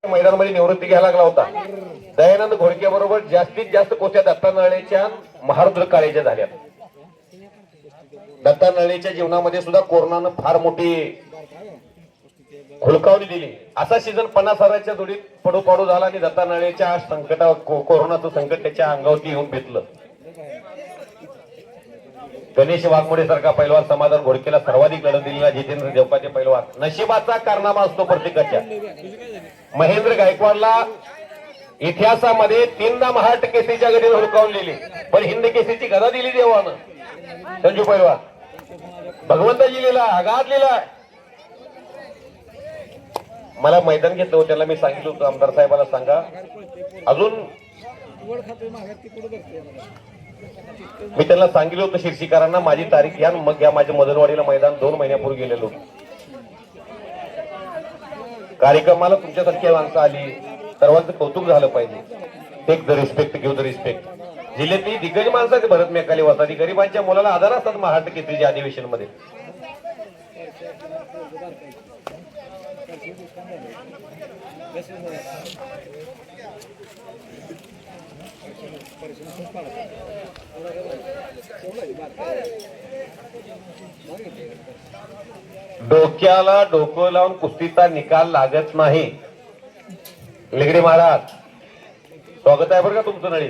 मैदानामध्ये निवृत्ती घ्यायला लागला होता. दयानंद घोडके बरोबर जास्तीत जास्त कोट्या दत्ता नळेच्या महारुद्र काळेच्या झाल्या. दत्ता नळेच्या जीवनामध्ये सुद्धा कोरोनानं फार मोठी खुलकावणी दिली. असा सीझन 50,000च्या जोडीत पडू झाला आणि दत्ता नळेच्या कोरोनाचं संकट त्याच्या अंगावरती येऊन बेतलं. गणेश वाघमोडे सारखा पैलवान समाधान घोडकेला सर्वाधिक लढत दिलेला जितेंद्र देवकाचे पैलवान. नशिबाचा कारनामा असतो प्रत्येकाच्या. महेंद्र गायकवाडला इतिहासामध्ये 3दा महाराष्ट्र केसरीच्या गडीवर हुलकावलेली, पण हिंद केसरीची गदा दिली देवानं. संजू पैलवान भगवंताजी लिहिला, आघात लिहिला. मला मैदान घेतलं होतं, त्याला मी सांगितलं होतं आमदार साहेबांना सांगा अजून. मी त्यांना सांगितलं होतं शिर्षीकरांना माझी तारीख या, मग या माझ्या मदनवाडीला मैदान 2 महिन्यापूर्वी गेलेलो. कार्यक्रमाला तुमच्यासारखी माणसं आली, सर्वांचं कौतुक झालं पाहिजे. Take the respect, give the respect. जिल्ह्यातली दिग्गज माणसाचे भरत मेकाली वसादी गरिबांच्या मुलाला आधार असतात महाराष्ट्र केसरीच्या अधिवेशन मध्ये. डोक्याला डोकं लावून कुस्तीचा निकाल लागत नाही. लेगडे महाराज स्वागत आहे बरं का तुमचं नळी.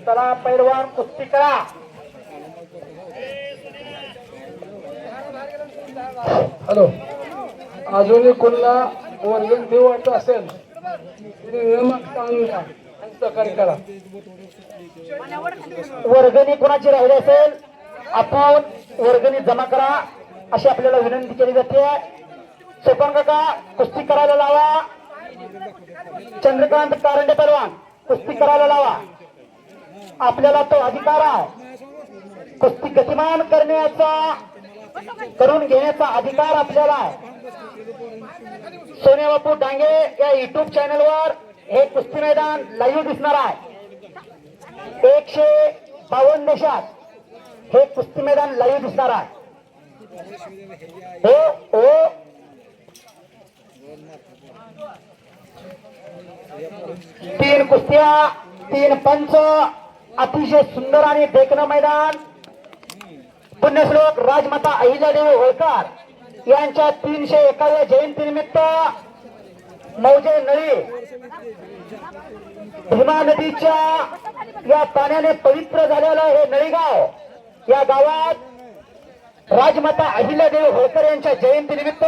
चला पैलवान कुस्ती करा. हॅलो, अजूनही कोणाला वर्गण देऊ वाटत असेल सहकार्य करा. वर्गणी कोणाची राहिली असेल आपण वर्गणी जमा करा अशी आपल्याला विनंती केली जाते. सोपान काका कुस्ती करायला लावा. चंद्रकांत कारंडे पैलवान कुस्ती करायला लावा. आपल्याला तो अधिकार आहे. कुस्ती गतिमान करण्याचा, करून घेण्याचा अधिकार आपल्याला आहे. सोने बापू डांगे या युट्यूब चॅनलवर हे कुस्ती मैदान लाईव्ह दिसणार आहे. 152 देशात हे कुस्ती मैदान लाईव्ह दिसणार आहे. हो हो, 3 कुस्त्या, 3 पंच, अतिशय सुंदर आणि देखणं मैदान. पुण्यश्लोक राजमाता अहिल्यादेवी होळकर यांच्या 301व्या जयंतीनिमित्त मौजे नळी भीमा नदीच्या या पाण्याने पवित्र झालेलं हे नळीगाव, या गावात राजमाता अहिल्यादेवी होळकर यांच्या जयंतीनिमित्त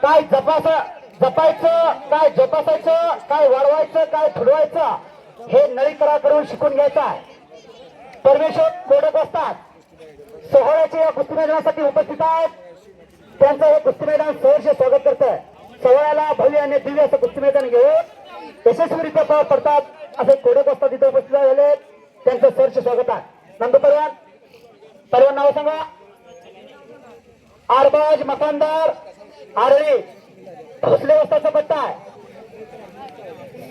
काय जपायचं, काय जोपासायचं, काय वाढवायचं, काय फुलवायचं हे नळीकराकडून शिकून घ्यायचं आहे. परमेश्वर कोडक असतात सोहळ्याचे या कुस्ती मैदानासाठी उपस्थित आहेत. त्यांचं हे कुस्ती मैदान सहर्ष स्वागत करतंय. सोहळ्याला भव्य आणि दिव्य असं कुस्ती मैदान घेऊन यशस्वीरित्या पार पडतात असे कोडक असतात तिथे उपस्थित झाले. त्यांचं सहर्ष स्वागत आहे. नंदू पैलवान, पैलवान नाव सांगा. आरबाज मकानदार आरळी भोसले वस्ताचा पट्टा आहे.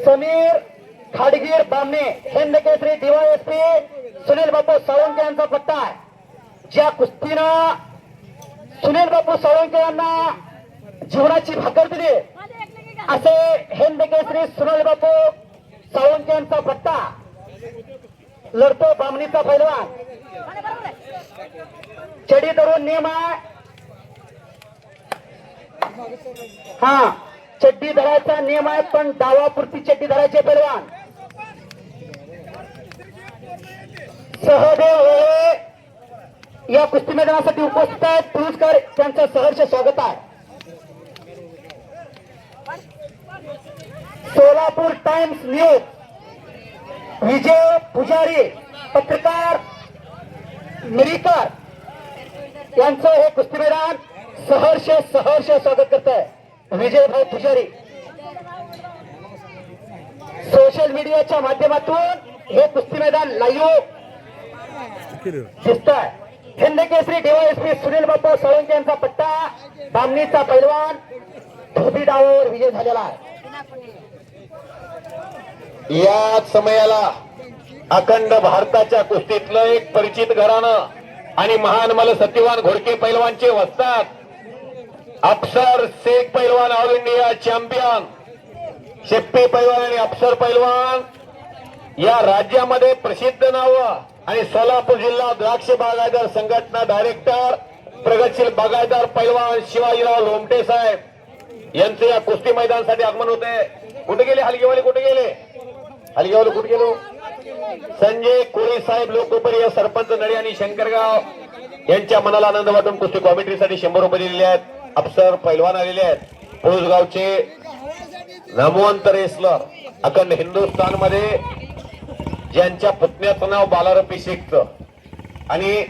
समीर खाडगीर बामणे हिंद केसरी डीवायएसपी सुनील बापू साळुंके यांचा पट्टा आहे. ज्या कुस्तीनं सुनील बापू साळुंके यांना जीवनाची भाकर दिली असे हिंद केसरी सुनील बापू साळुंके यांचा पट्टा लढतो बामणीचा पैलवान. चढी धरून नियम आहे. हा, चड्डी धरायचा नियम आहे, पण डावापुरती चड्डी धरायचे पैलवान. सहदेव हे या कुस्ती मैदानासाठी उपस्थित आहेत. पुरस्कार त्यांचं सहर्ष स्वागत आहे. सोलापूर टाइम्स न्यूज विजय पुजारी पत्रकार मिरीकर यांचं हे कुस्ती मैदान सहर्ष स्वागत करत आहे. विजयभाऊ पुजारी सोशल मीडियाच्या माध्यमातून हे कुस्ती मैदान लाईव्ह दिसत आहे. हिंद केसरी डीवायएसपी सुनील बापू साळुंके यांचा पट्टा बामणीचा पैलवान धोबी डावावर विजय झालेला आहे. याच समयाला अखंड भारताच्या कुस्तीतलं एक परिचित घराणं आणि महान मल सत्यवान घोडके पैलवानचे वस्ताद अफसर शेख पैलवान ऑल इंडिया चॅम्पियन शेप्पी पैलवान आणि अफसर पैलवान या राज्यामध्ये प्रसिद्ध नाव आणि सोलापूर जिल्हा द्राक्ष बागायतदार संघटना डायरेक्टर प्रगतशील बागायतदार पैलवान शिवाजीराव लोमटे साहेब यांचे या कुस्ती मैदानासाठी आगमन होते. कुठे गेले हलगेवाले? कुठे गेले हलगेवाले? कुठे गेलो? संजय कोळी साहेब लोकप्रिय सरपंच नळी आणि शंकरगाव यांच्या मनाला आनंद वाटून कुस्ती कॉमेंट्रीसाठी 100 रुपये दिलेले आहेत. अफसर पैलवान आलेले आहेत. पुळसगावचे नामवंत रेसलर अखंड हिंदुस्थान मध्ये ज्यांच्या पुतण्याचं नाव बालारपी शेखचं आणि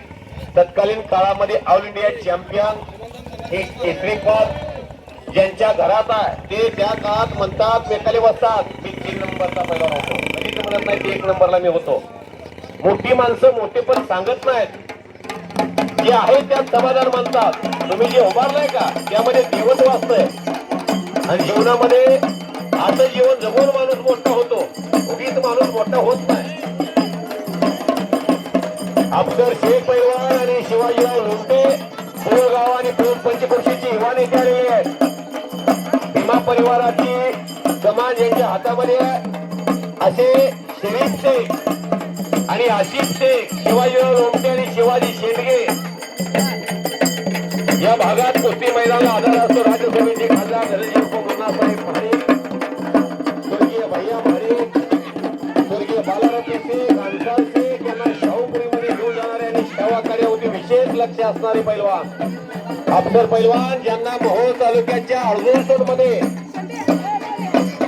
तत्कालीन काळामध्ये ऑल इंडिया चॅम्पियन एक केसरी पद ज्यांच्या घरात आहे ते त्या काळात म्हणतात मेकाले बसतात मी 3 नंबरचा पैलवान होतो. कधीच म्हणत नाही ते 1 नंबरला मी होतो. मोठी माणसं मोठे पण सांगत नाहीत, जे आहे त्यात समाधान मानतात. तुम्ही जे उभारलाय का त्यामध्ये देवच वाचतंय आणि जीवनामध्ये असं जीवन जगून माणूस मोठा होतो, उगीच माणूस मोठा होत नाही. अफसर शेख पैलवान आणि शिवाजीराव लोमटे पुळगाव आणि पंचकृषीची युवा नेते आलेले आहेत. भीमा परिवाराची कमान यांच्या हातामध्ये असे शरीफ शेख आणि आशिफ शेख, शिवाजीराव लोमटे आणि शिवाजी शेंडगे या भागात कुस्ती मैदानाला आधार असतो. राज्यसभेचे खासदार धनंजय मुन्नासाहेब महाडिक, स्वर्गीय भैया महाडिक, स्वर्गीय बालारपी शेख, अन्सार शेख यांना शाहूपुरीमध्ये घेऊन जाणारे आणि सेवा कार्यावरती विशेष लक्ष असणारे पैलवान अफसर पैलवान ज्यांना मोहोळ तालुक्याच्या अळगोळसोड मध्ये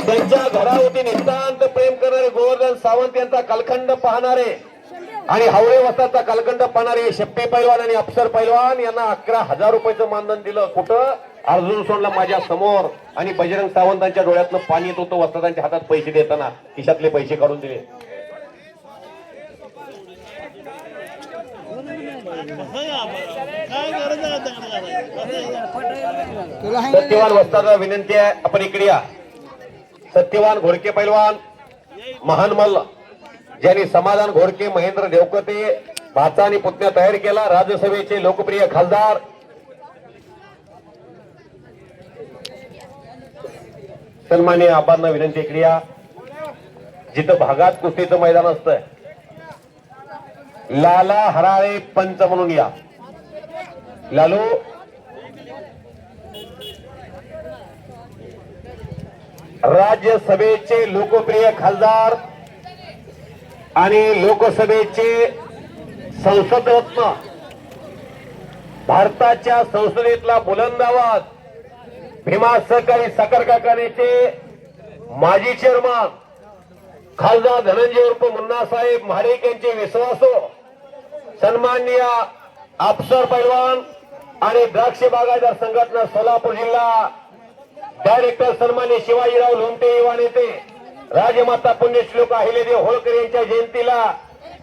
त्यांच्या घरावरती नितांत प्रेम करणारे गोवर्धन सावंत यांचा कालखंड पाहणारे आणि हावळे वस्ताचा कालखंड पाहणारे शेप्पी पैलवान आणि अफसर पैलवान यांना 11,000 रुपयाचं मानधन दिलं. कुठं? अर्जुन सोडला माझ्या समोर. आणि बजरंग सावंतांच्या डोळ्यातनं पाणी येत होतं वस्तादांच्या हातात पैसे देताना खिशातले पैसे काढून दिले. सत्यवान वस्तादा विनंती आहे आपण इकडे या. सत्यवान घोडके पैलवान महान मल्ल ज्यांनी समाधान घोडके, महेंद्र देवकते भाचा आणि पुतण्या तयार केला. राज्यसभेचे लोकप्रिय खासदार सन्माननीय आबांना विनंती इकडे या. जिथं भागात कुस्तीचं मैदान असतंय लाला हराळे पंच म्हणून या. लालू राज्यसभेचे लोकप्रिय खासदार आणि लोकसभेचे संसद रत्न, भारताच्या संसदेतला बुलंद आवाज, भीमा सहकारी साखर कारखान्याचे माजी चेअरमन खासदार धनंजय उर्फ मुन्नासाहेब महाडिक यांचे विश्वासो सन्माननीय अफसर पैलवान आणि द्राक्ष बागायतदार संघटना सोलापूर जिल्हा डायरेक्टर सन्माननीय शिवाजीराव लोमटे युवा नेते राजमाता पुण्यश्लोक अहिल्यादेवी होळकर यांच्या जयंतीला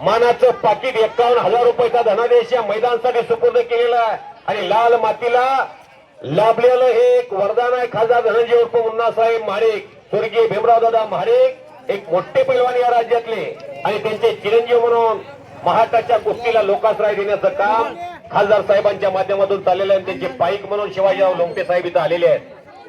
मानाचं पाकिट 51,000 रुपयाचा धनादेश या मैदानासाठी सुपूर्द केलेला आहे. आणि लाल मातीला लाभलेलं हे एक वरदान आहे. खासदार धनंजय उर्फ मुन्नासाहेब महाडिक, स्वर्गीय भीमरावदादा महाडिक एक मोठे पैलवान या राज्यातले आणि त्यांचे चिरंजीव म्हणून महाराष्ट्राच्या कुस्तीला लोकाश्रय देण्याचं काम खासदार साहेबांच्या माध्यमातून चाललेलं आहे. त्यांचे पाईक म्हणून शिवाजीराव लोमटे साहेब इथं आलेले आहेत.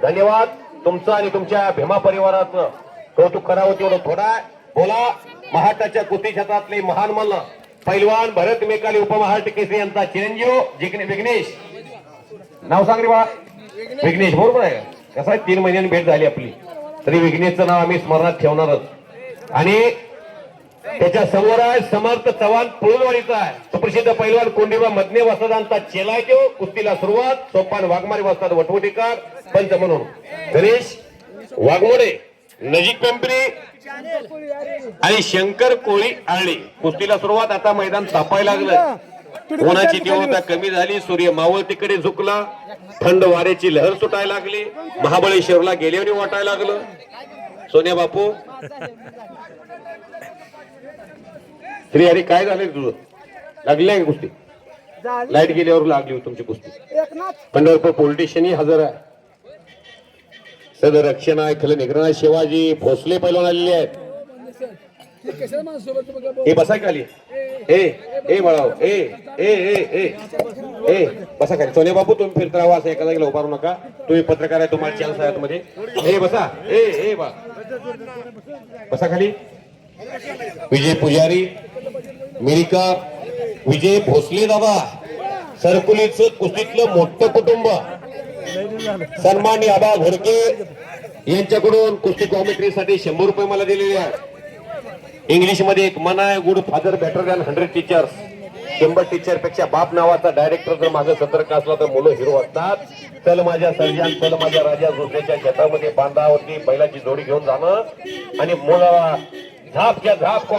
धन्यवाद तुमचं आणि तुमच्या भीमा परिवाराचं कौतुक करावं तेवढं थोडा बोला. महाराष्ट्राच्या कुस्ती क्षेत्रातले महान मल्ल पैलवान भरत मेकाले उपमहाराष्ट्र केसरी यांचा चिरंजीव विघ्नेश, नाव सांग रे बा. विघ्नेश बरोबर आहे. कसं आहे 3 महिन्यांनी भेट झाली आपली तरी विघ्नेशचं नाव आम्ही स्मरणात ठेवणारच. आणि त्याच्या समोर आहे समर्थ चव्हाण पुळूलवाडीचा आहे सुप्रसिद्ध पैलवान कोंडीबा मदने वस्तादांचा चेला आहे तो. कुस्तीला सुरुवात सोपान वाघमारी वस्ताद वटवटीकर पंच म्हणून गणेश वाघमोडे, नजीक पिंपरी आणि शंकर कोळी आळी. कुस्तीला सुरुवात. आता मैदान तापायला लागलं. उन्हाची तीव्रता कमी झाली. सूर्य मावळतीकडे झुकला. थंड वाऱ्याची लहर सुटायला लागली. महाबळेश्वरला गेल्यावर वाटायला लागलं. सोन्या बापू श्री हरी काय झालं तुझं? लागली आहे कुस्ती? लाईट गेल्यावर लागली होती तुमची कुस्ती. पंढरपूर पोलीस स्टेशनही हजर आहे. सदर रक्षण आहे खल निग्रह शिवाजी भोसले पैलवान आलेले आहेत. ए बसा खाली ए ए बाळाओ ए ए ए ए ए बसा खाली. सोने बापू तुम्ही फिरत राहा, असं एका जागेला उभारू नका. तुम्ही पत्रकार आहे, तुम्हाला चान्स आहे मध्ये. ए बसा ए ए बा बसा खाली. विजय पुजारी, मिरिका, विजय भोसले दादा, सरकुलीचं कुस्तीतलं मोठं कुटुंब, सन्माननीय आबा घोडके यांच्याकडून कुस्ती कॉमेंट्रीसाठी 100 रुपये मला दिलेले आहेत. इंग्लिश मध्ये एक मन आहे, good father better than 100 teachers. 100 teacher पेक्षा बाप नावाचा डायरेक्टर जर माझं सतर्क असला तर मुलं हिरो असतात. चल माझ्या सर्जन, चल माझ्या राजा दुसऱ्याच्या शेतामध्ये बांधावरती बैलाची जोडी घेऊन जाणं आणि मुलाला झापच्या झाप